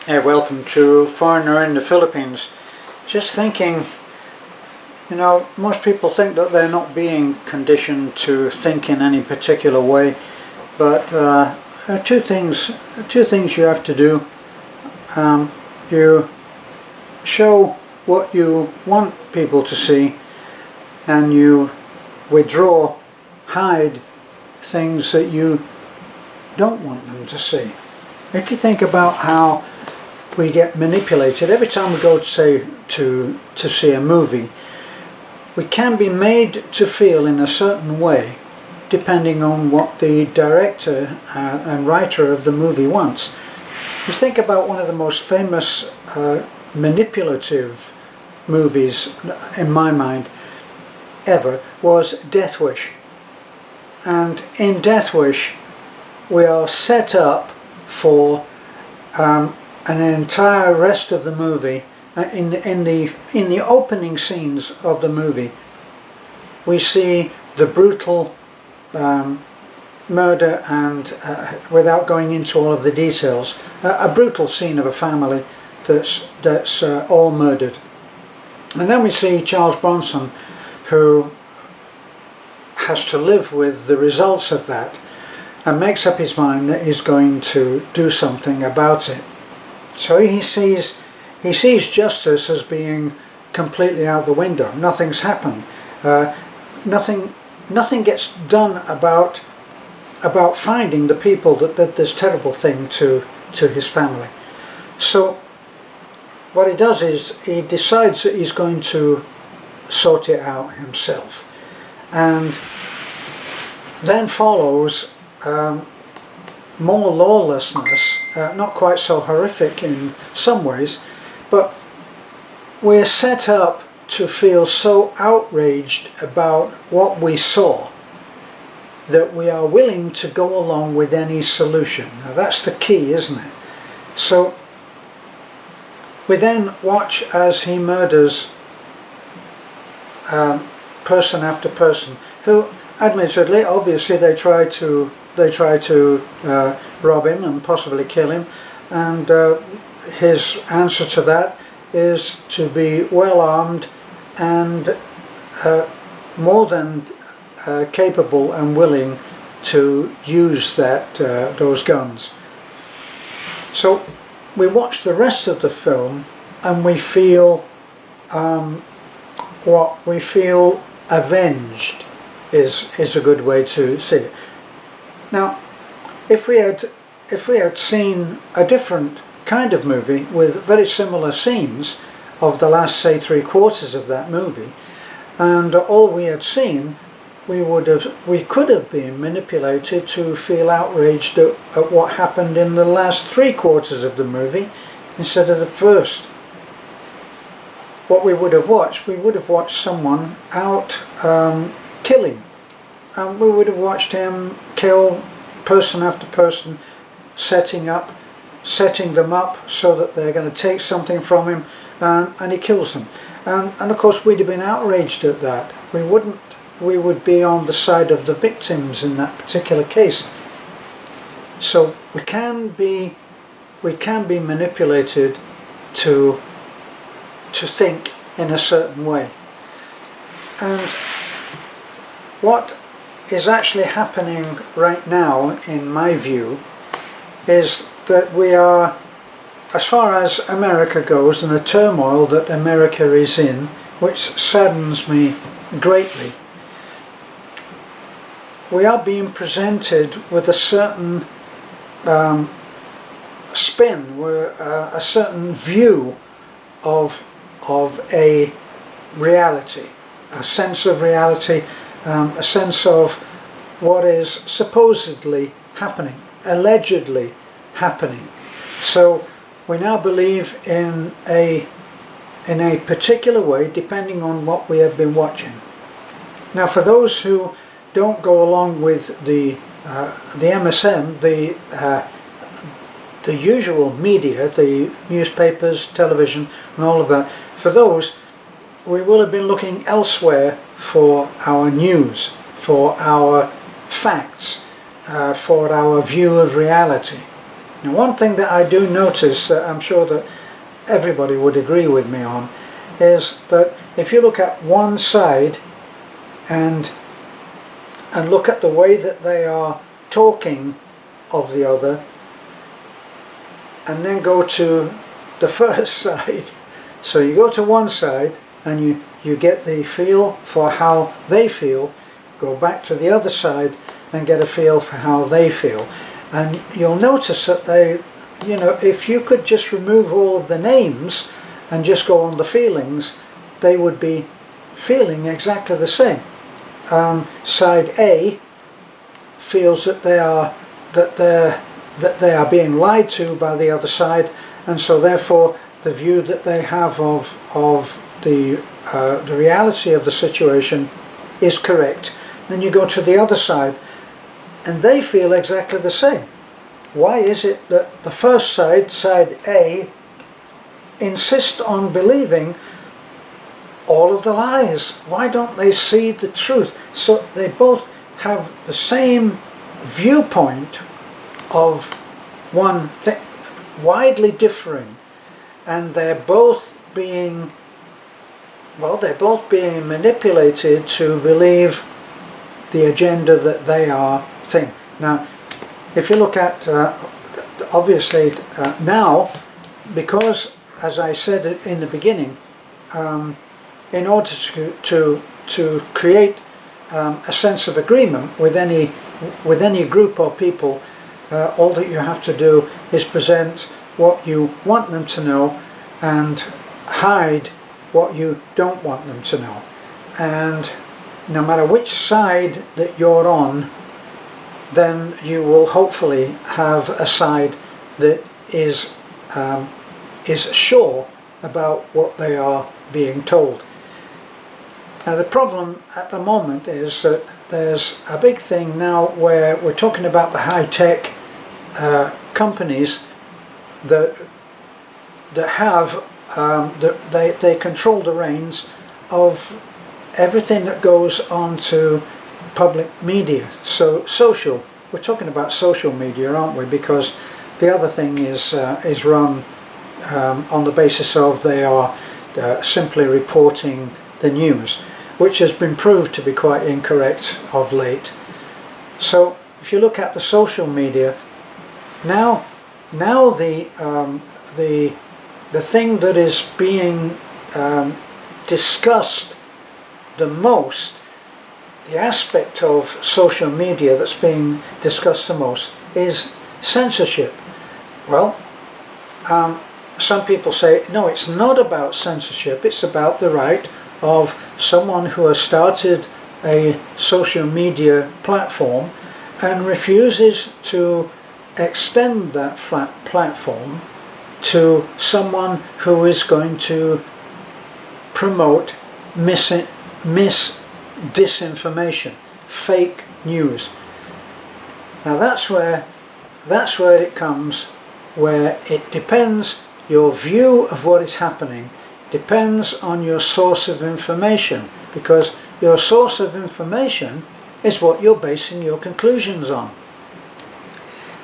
Hey, welcome to Foreigner in the Philippines. Just thinking, most people think that they're not being conditioned to think in any particular way, but there are two things you have to do. You show what you want people to see, and you withdraw, hide things that you don't want them to see. If you think about how we get manipulated every time we go to see a movie, we can be made to feel in a certain way depending on what the director and writer of the movie wants. You think about one of the most famous manipulative movies in my mind ever was Death Wish. And in Death Wish we are set up for an entire rest of the movie. In the opening scenes of the movie, we see the brutal murder and, without going into all of the details, a brutal scene of a family that's all murdered. And then we see Charles Bronson, who has to live with the results of that and makes up his mind that he's going to do something about it. So he sees justice as being completely out the window. Nothing's happened. Nothing gets done about finding the people that did this terrible thing to his family. So what he does is he decides that he's going to sort it out himself, and then follows more lawlessness, not quite so horrific in some ways, but we're set up to feel so outraged about what we saw that we are willing to go along with any solution. Now that's the key, isn't it? So we then watch as he murders person after person, who admittedly, obviously, they try to rob him and possibly kill him, and his answer to that is to be well armed and more than capable and willing to use those guns. So we watch the rest of the film and we feel avenged is a good way to see it. Now, if we had seen a different kind of movie with very similar scenes of the last, say, 3/4 of that movie, and all we had seen, we could have been manipulated to feel outraged at what happened in the last 3/4 of the movie instead of the first. What we would have watched someone out killing. And we would have watched him kill person after person, setting them up so that they're going to take something from him, and he kills them. And of course we'd have been outraged at that. We would be on the side of the victims in that particular case. So we can be manipulated to think in a certain way. And what is actually happening right now, in my view, is that we are, as far as America goes and the turmoil that America is in, which saddens me greatly, we are being presented with a certain spin, a certain view of a reality, a sense of reality, a sense of what is supposedly happening, allegedly happening. So we now believe in a particular way depending on what we have been watching. Now, for those who don't go along with the MSM, the usual media, the newspapers, television, and all of that, for those, we will have been looking elsewhere for our news, for our facts, for our view of reality. And one thing that I do notice, that I'm sure that everybody would agree with me on, is that if you look at one side and look at the way that they are talking of the other, and then go to the first side, so you go to one side and you get the feel for how they feel, go back to the other side and get a feel for how they feel, and you'll notice that they, you know, if you could just remove all of the names and just go on the feelings, they would be feeling exactly the same. Side A feels that they are being lied to by the other side, and so therefore the view that they have of the reality of the situation is correct. Then you go to the other side and they feel exactly the same. Why is it that the first side, side A, insist on believing all of the lies? Why don't they see the truth? So they both have the same viewpoint of one thing, widely differing, and they're both being manipulated to believe the agenda that they are thinking. Now, if you look at obviously now, because as I said in the beginning, in order to create a sense of agreement with any group or people, all that you have to do is present what you want them to know and hide what you don't want them to know. And no matter which side that you're on, then you will hopefully have a side that is sure about what they are being told. Now the problem at the moment is that there's a big thing now where we're talking about the high-tech companies that have they control the reins of everything that goes on to public media. So social, we're talking about social media, aren't we? Because the other thing is run on the basis of they are simply reporting the news, which has been proved to be quite incorrect of late. So if you look at the social media, now the thing that is being discussed the most, the aspect of social media that's being discussed the most, is censorship. Well, some people say, no, it's not about censorship, it's about the right of someone who has started a social media platform and refuses to extend that platform to someone who is going to promote disinformation, fake news. Now that's where it comes, where it depends, your view of what is happening depends on your source of information, because your source of information is what you're basing your conclusions on.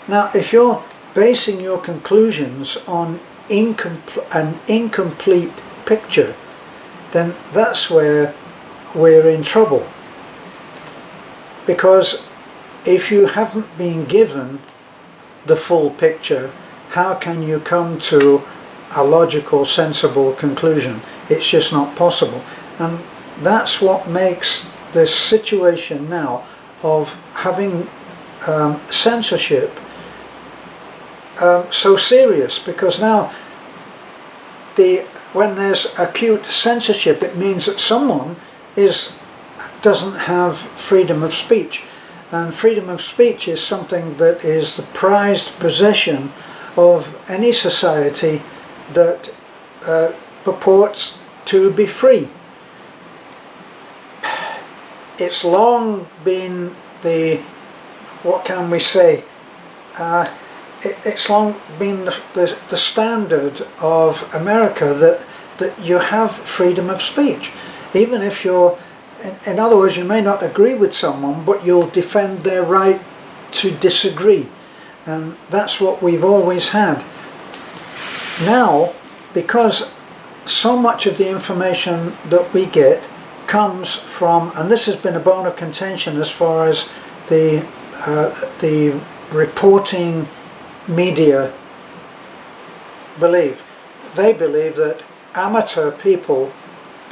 Now if you're basing your conclusions on an incomplete picture, then that's where we're in trouble. Because if you haven't been given the full picture, how can you come to a logical, sensible conclusion? It's just not possible. And that's what makes this situation now of having censorship so serious, because now when there's acute censorship, it means that someone doesn't have freedom of speech, and freedom of speech is something that is the prized possession of any society that purports to be free. It's long been what can we say, it's long been the standard of America that you have freedom of speech, even if you're, in other words, you may not agree with someone, but you'll defend their right to disagree. And that's what we've always had. Now, because so much of the information that we get comes from, and this has been a bone of contention as far as the reporting media believe. They believe that amateur people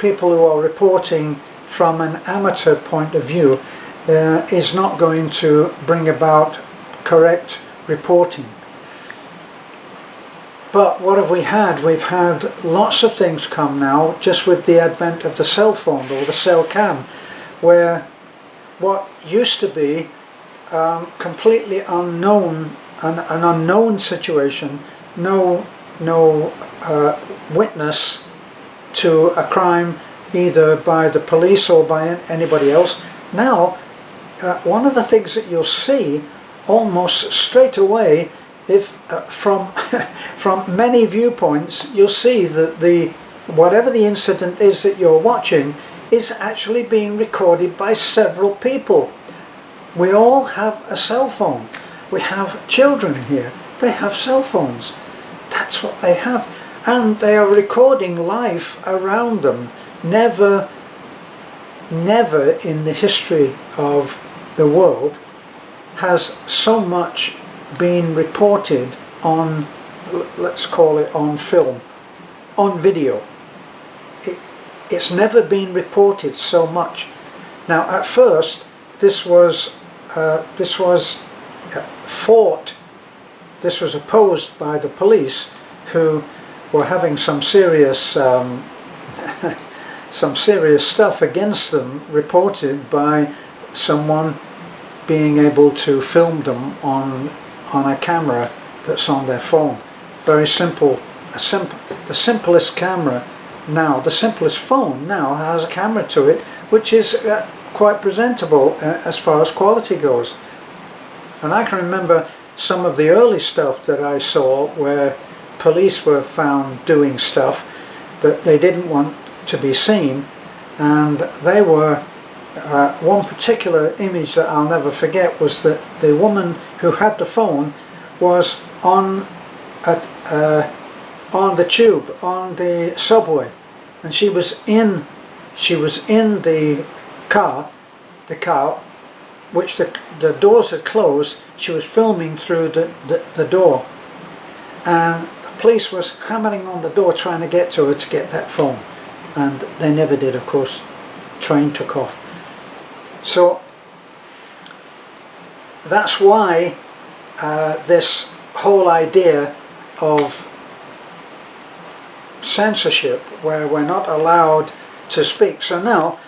who are reporting from an amateur point of view is not going to bring about correct reporting. But what have we had? We've had lots of things come now, just with the advent of the cell phone or the cell cam, where what used to be completely unknown, an unknown situation, no witness to a crime either by the police or by anybody else. Now, one of the things that you'll see almost straight away, if from from many viewpoints, you'll see that whatever the incident is that you're watching is actually being recorded by several people. We all have a cell phone. We have children here. They have cell phones. That's what they have. And they are recording life around them. Never in the history of the world has so much been reported on, let's call it on film, on video. It's never been reported so much. Now, at first, this was opposed by the police, who were having some serious stuff against them reported by someone being able to film them on a camera that's on their phone. Very simple. The simplest camera now, the simplest phone now has a camera to it, which is quite presentable as far as quality goes. And I can remember some of the early stuff that I saw where police were found doing stuff that they didn't want to be seen, and they were one particular image that I'll never forget was that the woman who had the phone was on the tube, on the subway, and she was in the car, which the doors had closed. She was filming through the door, and the police was hammering on the door trying to get to her to get that phone, and they never did, of course. Train took off. So that's why this whole idea of censorship, where we're not allowed to speak. So now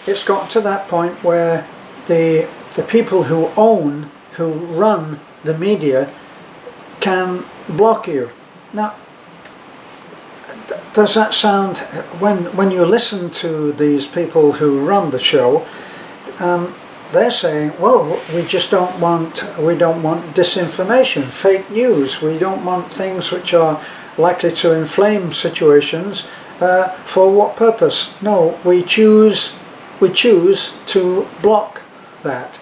it's gotten to that point where the people who run the media can block you. Now, does that sound, when you listen to these people who run the show, they're saying, well, we don't want disinformation, fake news, we don't want things which are likely to inflame situations. For what purpose? No, we choose to block that,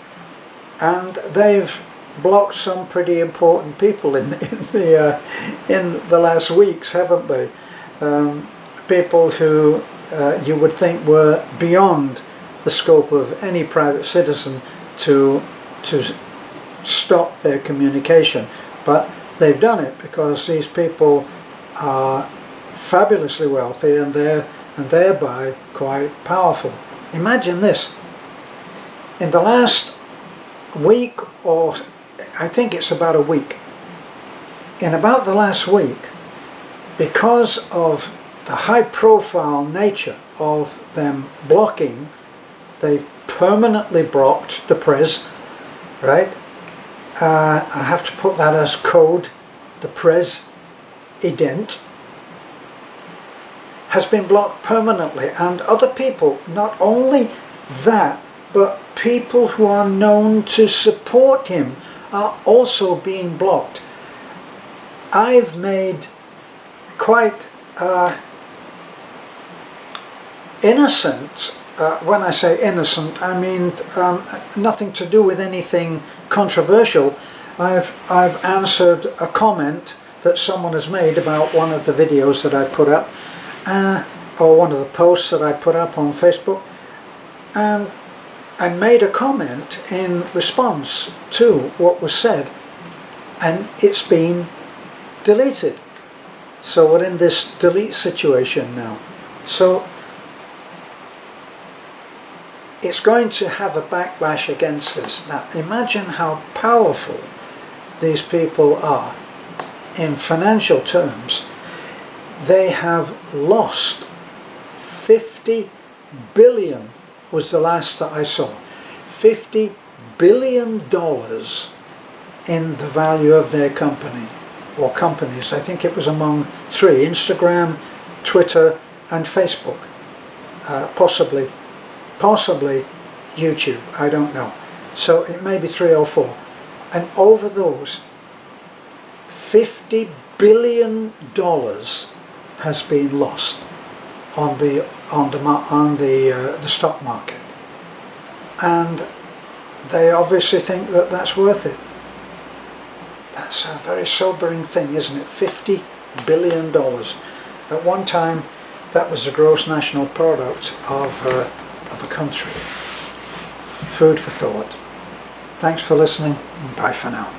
and they've blocked some pretty important people in the last weeks, haven't they? People who you would think were beyond the scope of any private citizen to stop their communication, but they've done it because these people are fabulously wealthy and thereby quite powerful. Imagine this: in the last week, or I think it's about a week, in about the last week, because of the high-profile nature of them blocking, they've permanently blocked the press, right? I have to put that as code. The president has been blocked permanently, and other people, not only that, but people who are known to support him are also being blocked. I've made quite innocent, when I say innocent, I mean nothing to do with anything controversial, I've answered a comment that someone has made about one of the videos that I put up, or one of the posts that I put up on Facebook. I made a comment in response to what was said, and it's been deleted. So we're in this delete situation now. So it's going to have a backlash against this. Now imagine how powerful these people are in financial terms. They have lost 50 billion was the last that I saw. $50 billion in the value of their company, or companies. I think it was among three: Instagram, Twitter and Facebook. Possibly YouTube, I don't know. So it may be 3 or 4. And over those, $50 billion has been lost on the stock market, and they obviously think that that's worth it. That's a very sobering thing, isn't it? $50 billion. At one time, that was the gross national product of a country. Food for thought. Thanks for listening, and bye for now.